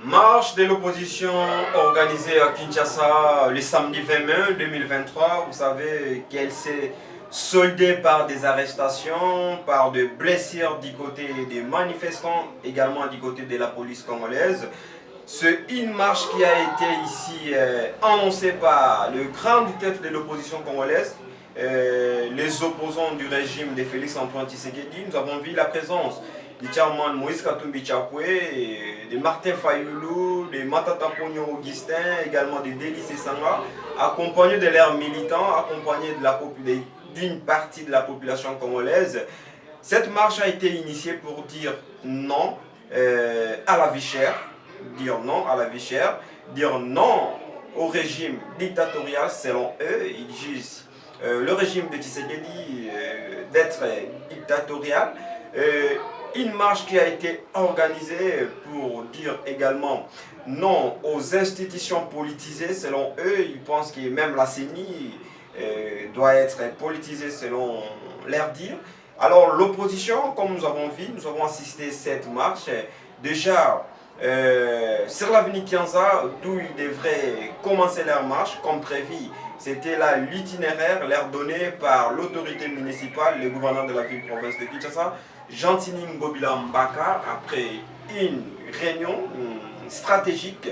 Marche de l'opposition organisée à Kinshasa le samedi 20 mai 2023. Vous savez qu'elle s'est soldée par des arrestations, par des blessures du côté des manifestants, également du côté de la police congolaise. C'est une marche qui a été ici annoncée par le grand tête de l'opposition congolaise, les opposants du régime de Félix Antoine Tshisekedi. Nous avons vu la présence du chairman Moïse Katumbi Chapwe, de Martin Fayoulou, de Matata Pogno Augustin, également de Délice Sanga, accompagnés de leurs militants, accompagnés d'une partie de la population congolaise. Cette marche a été initiée pour dire non à la vie chère, dire non à la vie chère, dire non au régime dictatorial selon eux. Ils jugent le régime de Tshisekedi d'être dictatorial. Une marche qui a été organisée pour dire également non aux institutions politisées selon eux. Ils pensent que même la CENI doit être politisée selon leur dire. Alors l'opposition, comme nous avons vu, nous avons assisté à cette marche. Déjà sur l'avenue Kianza, d'où ils devraient commencer leur marche, comme prévu. C'était là l'itinéraire leur donné par l'autorité municipale, le gouverneur de la ville-province de Kinshasa, Gentini Ngobila Mbaka, après une réunion stratégique.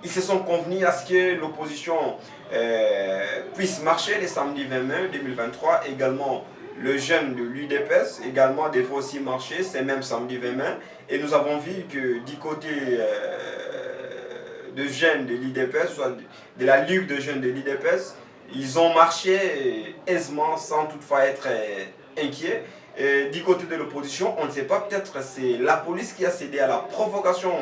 Ils se sont convenus à ce que l'opposition puisse marcher le samedi 20 mai 2023. Également, le jeune de l'UDPS également devrait aussi marcher, c'est même samedi 20 mai. Et nous avons vu que du côté de jeunes de l'UDPS, soit de la Ligue de jeunes de l'UDPS, ils ont marché aisément sans toutefois être inquiets. Et du côté de l'opposition, on ne sait pas, peut-être c'est la police qui a cédé à la provocation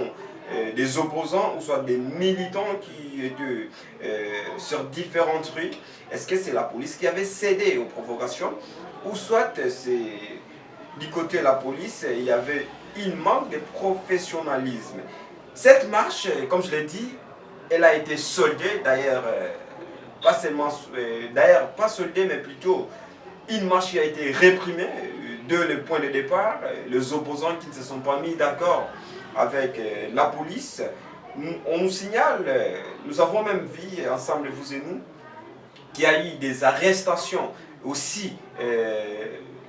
des opposants ou soit des militants qui étaient sur différents trucs. Est-ce que c'est la police qui avait cédé aux provocations ou soit c'est du côté de la police, il y avait un manque de professionnalisme. Cette marche, comme je l'ai dit, elle a été soldée, d'ailleurs, pas seulement, pas soldée, mais plutôt une marche qui a été réprimée de le point de départ, les opposants qui ne se sont pas mis d'accord avec la police. On nous signale, nous avons même vu ensemble, vous et nous, qu'il y a eu des arrestations aussi,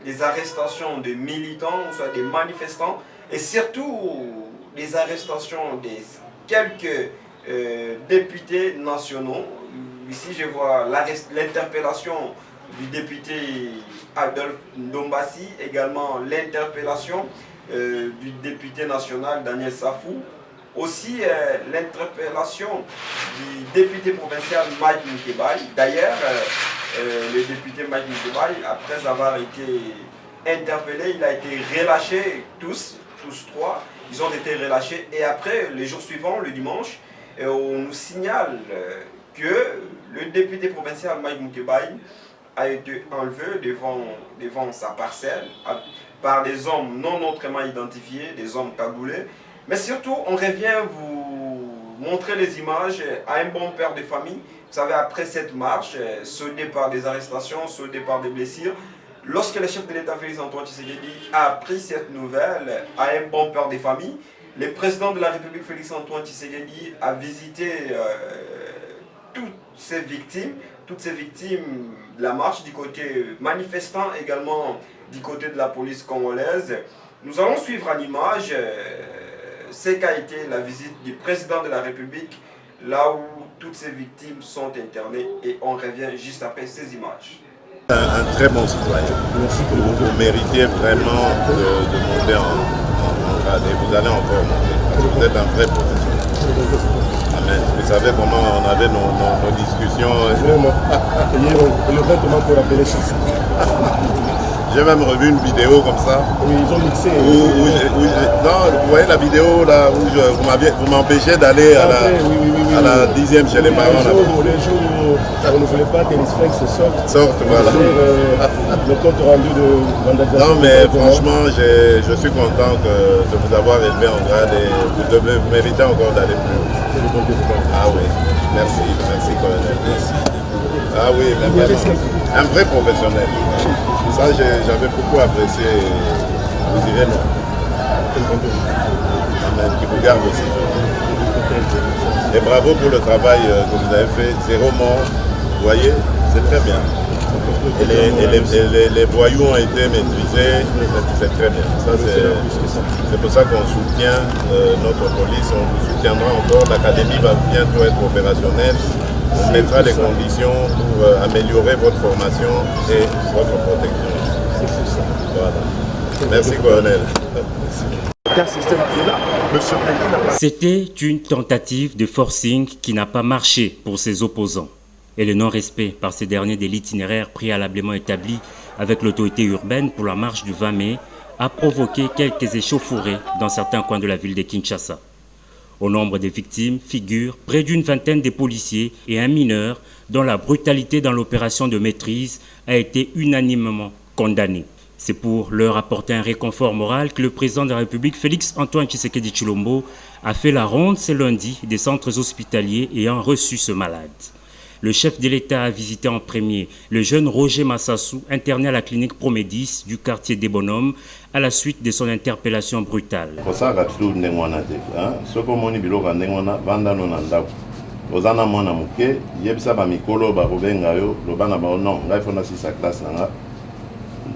des arrestations de militants, soit des manifestants, et surtout des arrestations de quelques députés nationaux. Ici, je vois l'interpellation du député Adolphe Ndombassi, également l'interpellation du député national Daniel Safou, aussi l'interpellation du député provincial Mike Moukebaï. D'ailleurs, le député Mike Moukebaï, après avoir été interpellé, il a été relâché, tous trois, ils ont été relâchés. Et après, les jours suivants, le dimanche, on nous signale que le député provincial Mike Moukebaï a été enlevé devant sa parcelle par des hommes non autrement identifiés, des hommes cagoulés. Mais surtout, on revient vous montrer les images à un bon père de famille. Vous savez, après cette marche, soldée par des arrestations, soldée par des blessures, lorsque le chef de l'État Félix Antoine Tshisekedi a appris cette nouvelle à un bon père de famille, le président de la République Félix Antoine Tshisekedi a visité toutes ces victimes de la marche du côté manifestant, également du côté de la police congolaise. Nous allons suivre à l'image ce qu'a été la visite du président de la République, là où toutes ces victimes sont internées, et on revient juste après ces images. Un très bon citoyen. Vous méritez vraiment de monter en grade et vous allez encore monter. Vous êtes un vrai professionnel. Amen. Vous savez comment on avait nos discussions. Vraiment. Le vêtement pour appeler ça. J'ai même revu une vidéo comme ça. Oui, ils ont mixé. Non, vous voyez la vidéo là où vous m'empêchez d'aller à la 10e chez les parents. Les jours où on ne voulait pas que les Sphinx sortent. Voilà. Le compte rendu de vandalisation. Non, mais franchement, je suis content de vous avoir élevé en grade et vous méritez encore d'aller plus haut. Ah oui, merci colonel. Merci. Ah oui, un vrai professionnel. Ça, j'avais beaucoup apprécié. Vous direz non. colonel, qui vous garde aussi. Et bravo pour le travail que vous avez fait. 0 mort, vous voyez, c'est très bien. Et les voyous ont été maîtrisés, c'est très bien. C'est pour ça qu'on soutient notre police, on vous soutiendra encore. L'Académie va bientôt être opérationnelle. On mettra les conditions pour améliorer votre formation et votre protection. Voilà. Merci, colonel. C'était une tentative de forcing qui n'a pas marché pour ses opposants. Et le non-respect par ces derniers de l'itinéraire préalablement établi avec l'autorité urbaine pour la marche du 20 mai a provoqué quelques échauffourées dans certains coins de la ville de Kinshasa. Au nombre des victimes figurent près d'une vingtaine de policiers et un mineur dont la brutalité dans l'opération de maîtrise a été unanimement condamnée. C'est pour leur apporter un réconfort moral que le président de la République, Félix Antoine Tshisekedi Tshilombo, a fait la ronde ce lundi des centres hospitaliers ayant reçu ce malade. Le chef de l'État a visité en premier le jeune Roger Massassou, interné à la clinique Promédis du quartier des Bonhommes, à la suite de son interpellation brutale.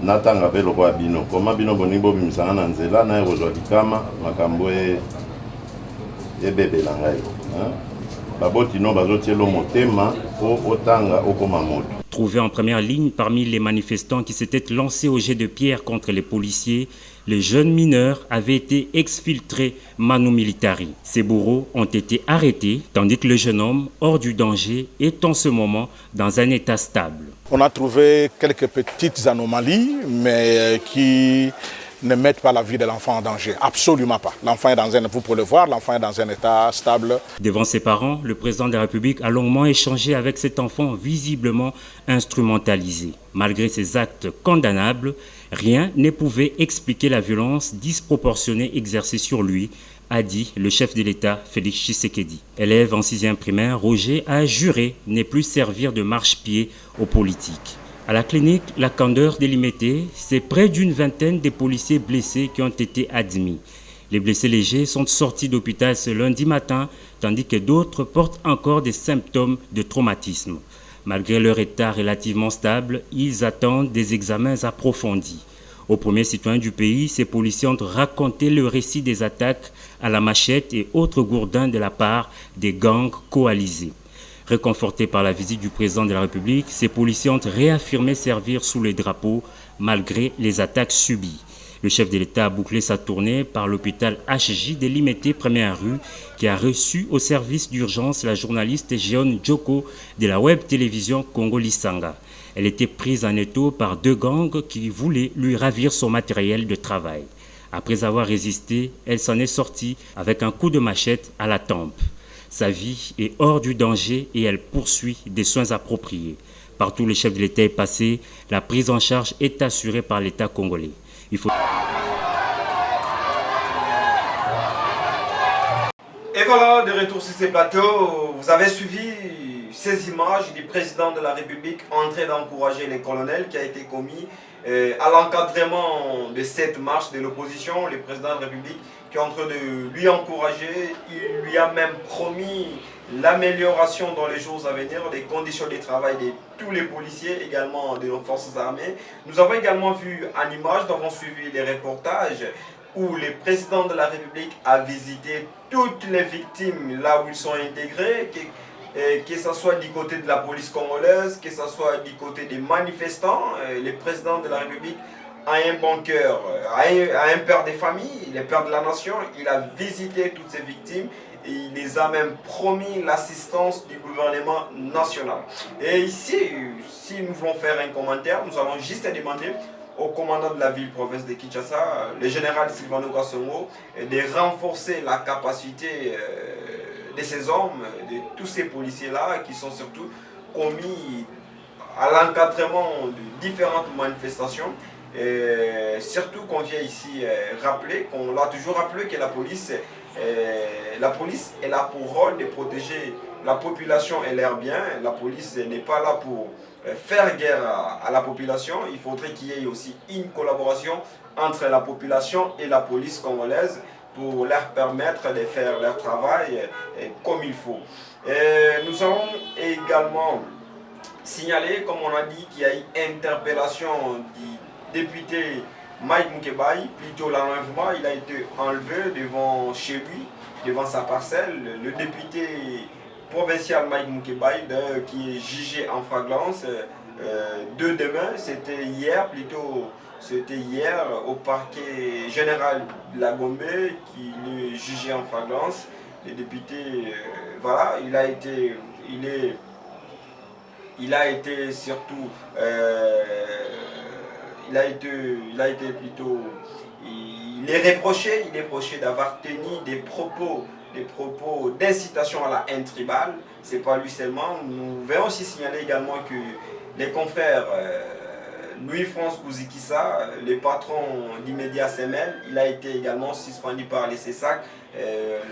Natanga pe lokwa bino koma bino boni bo bimisanga na nzela na ekozwa likama makambo ebebela ngai baboti no bazotielo motema po otanga okoma moto. Trouvé en première ligne parmi les manifestants qui s'étaient lancés au jet de pierre contre les policiers, les jeunes mineurs avaient été exfiltrés manu militari. Ces bourreaux ont été arrêtés, tandis que le jeune homme, hors du danger, est en ce moment dans un état stable. On a trouvé quelques petites anomalies, mais qui ne mettent pas la vie de l'enfant en danger. Absolument pas. L'enfant est vous pouvez le voir, l'enfant est dans un état stable. Devant ses parents, le président de la République a longuement échangé avec cet enfant visiblement instrumentalisé. Malgré ces actes condamnables, rien ne pouvait expliquer la violence disproportionnée exercée sur lui, a dit le chef de l'État, Félix Tshisekedi. Élève en 6e primaire, Roger a juré ne plus servir de marche-pied aux politiques. À la clinique La Candeur délimitée, c'est près d'une vingtaine de policiers blessés qui ont été admis. Les blessés légers sont sortis d'hôpital ce lundi matin, tandis que d'autres portent encore des symptômes de traumatisme. Malgré leur état relativement stable, ils attendent des examens approfondis. Aux premiers citoyens du pays, ces policiers ont raconté le récit des attaques à la machette et autres gourdins de la part des gangs coalisés. Réconfortés par la visite du président de la République, ces policiers ont réaffirmé servir sous les drapeaux malgré les attaques subies. Le chef de l'État a bouclé sa tournée par l'hôpital HJ de Limete, première rue, qui a reçu au service d'urgence la journaliste Jeon Djoko de la web télévision Congo Lisanga. Elle était prise en étau par 2 gangs qui voulaient lui ravir son matériel de travail. Après avoir résisté, elle s'en est sortie avec un coup de machette à la tempe. Sa vie est hors du danger et elle poursuit des soins appropriés. Partout où le chef de l'État est passé, la prise en charge est assurée par l'État congolais. Et voilà, de retour sur ces plateaux, vous avez suivi ces images du président de la République en train d'encourager les colonels qui a été commis à l'encadrement de cette marche de l'opposition. Le président de la République qui est en train de lui encourager, il lui a même promis l'amélioration dans les jours à venir des conditions de travail de tous les policiers, également de nos forces armées. Nous avons également vu en image, nous avons suivi les reportages où le président de la République a visité toutes les victimes là où ils sont intégrés, que ce soit du côté de la police congolaise, que ce soit du côté des manifestants. Le président de la République a un bon cœur, a un père des familles, le père de la nation. Il a visité toutes ces victimes et il les a même promis l'assistance du gouvernement national. Et ici, si nous voulons faire un commentaire, nous allons juste demander au commandant de la ville-province de Kinshasa, le général Sylvano Kassongo, de renforcer la capacité de ces hommes, de tous ces policiers-là qui sont surtout commis à l'encadrement de différentes manifestations. Et surtout qu'on vient ici rappeler, qu'on l'a toujours rappelé que la police est là pour rôle de protéger la population et leurs biens. La police n'est pas là pour faire guerre à la population. Il faudrait qu'il y ait aussi une collaboration entre la population et la police congolaise pour leur permettre de faire leur travail comme il faut. Nous allons également signaler, comme on a dit, qu'il y a eu interpellation du député Mike Moukebaye. Plutôt l'enlèvement, il a été enlevé devant chez lui, devant sa parcelle. Le député provincial Mike Moukebaye, qui est jugé en flagrance de demain, c'était hier au parquet général de la Gombe, qui est jugé en flagrance. Le député, voilà, il a été surtout, il est reproché d'avoir tenu des propos d'incitation à la haine tribale. C'est pas lui seulement. Nous verrons aussi signaler également que les confrères Louis-France Kouzikissa, le patron d'Immédiat SML, il a été également suspendu par les CESAC.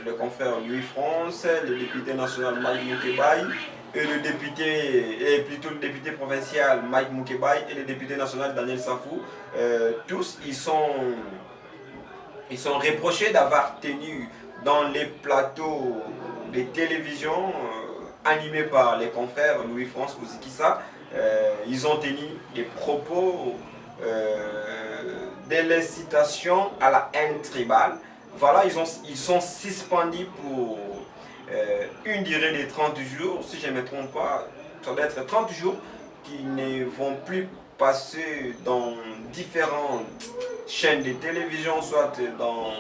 Le confrère Louis-France, le député national Mike Moukebaye, et le député provincial Mike Moukebaye et le député national Daniel Safou, tous ils sont reprochés d'avoir tenu dans les plateaux de télévision animés par les confrères Louis-France Kouzikissa, ils ont tenu des propos de l'incitation à la haine tribale. Voilà, ils sont suspendus pour une durée de 30 jours, si je ne me trompe pas. Ça doit être 30 jours qui ne vont plus passer dans différentes chaînes de télévision, soit dans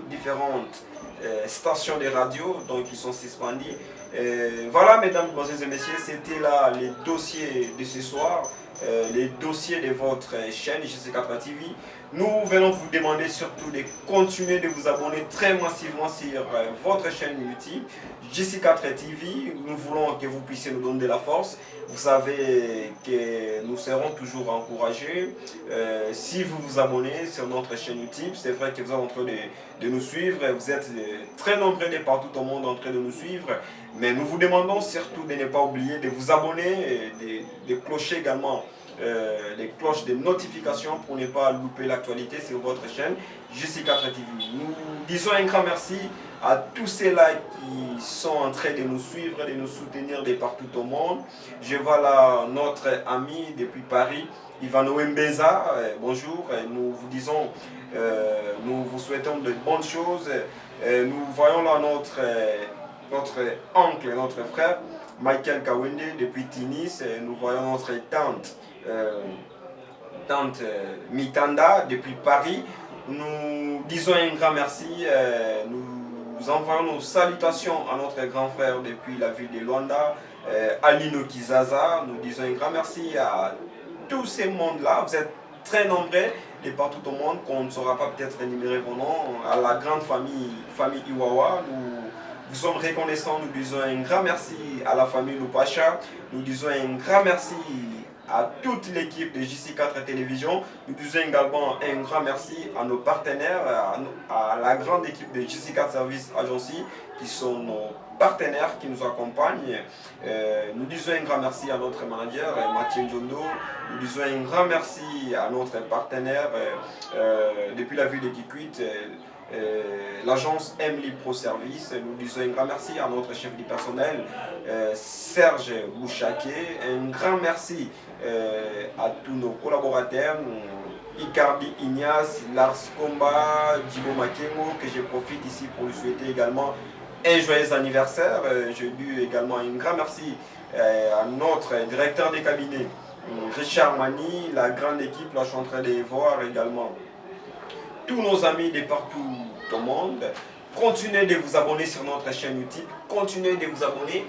différentes stations de radio, donc ils sont suspendus. Voilà, mesdames, et messieurs, c'était là les dossiers de ce soir, les dossiers de votre chaîne GC4 TV. Nous venons vous demander surtout de continuer de vous abonner très massivement sur votre chaîne YouTube GC4 TV. Nous voulons que vous puissiez nous donner de la force. Vous savez que nous serons toujours encouragés si vous vous abonnez sur notre chaîne YouTube. C'est vrai que vous êtes en train de nous suivre. Vous êtes très nombreux de partout au monde en train de nous suivre. Mais nous vous demandons surtout de ne pas oublier de vous abonner et de clocher également les cloches de notification pour ne pas louper l'actualité sur votre chaîne GC4 TV. Nous disons un grand merci à tous ceux-là qui sont en train de nous suivre, de nous soutenir de partout au monde. Je vois là notre ami depuis Paris, Ivano Mbeza. Bonjour, nous vous disons, nous vous souhaitons de bonnes choses. Nous voyons là notre oncle, notre frère, Michael Kawende depuis Tunis. Nous voyons notre tante Mitanda depuis Paris. Nous disons un grand merci. Nous envoyons nos salutations à notre grand frère depuis la ville de Luanda, Alino Kizaza. Nous disons un grand merci à tous ces mondes-là. Vous êtes très nombreux de partout au monde, qu'on ne saura pas peut-être énumérer vos noms. À la grande famille Iwawa, nous sommes reconnaissants. Nous disons un grand merci à la famille Lupacha. Nous disons un grand merci à toute l'équipe de JC4 Télévision. Nous disons également un grand merci à nos partenaires, à la grande équipe de JC4 Service Agency, qui sont nos partenaires qui nous accompagnent. Nous disons un grand merci à notre manager, Mathieu Njondo. Nous disons un grand merci à notre partenaire depuis la ville de Kikwit, l'agence Emily Pro Service. Nous disons un grand merci à notre chef du personnel, Serge Bouchaké. Un grand merci à tous nos collaborateurs, Icardi Ignace, Lars Komba, Djibo Makengo, que je profite ici pour lui souhaiter également un joyeux anniversaire. Je dis également un grand merci à notre directeur de cabinet, Richard Mani, la grande équipe. Là, je suis en train de voir également tous nos amis de partout au monde. Continuez de vous abonner sur notre chaîne YouTube. Continuez de vous abonner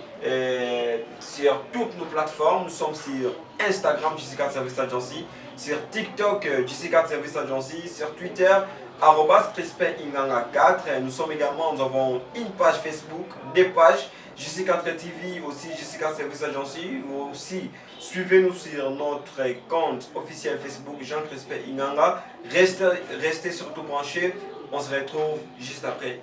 sur toutes nos plateformes. Nous sommes sur Instagram, JC4 Service Agency, sur TikTok, JC4 Service Agency, sur Twitter, @CrispinInganga4. Nous avons une page Facebook, des pages JC4 TV, aussi JC4 Service Agency. Vous aussi, suivez-nous sur notre compte officiel Facebook, Jean Crispin Inganga. Restez surtout branchés. On se retrouve juste après.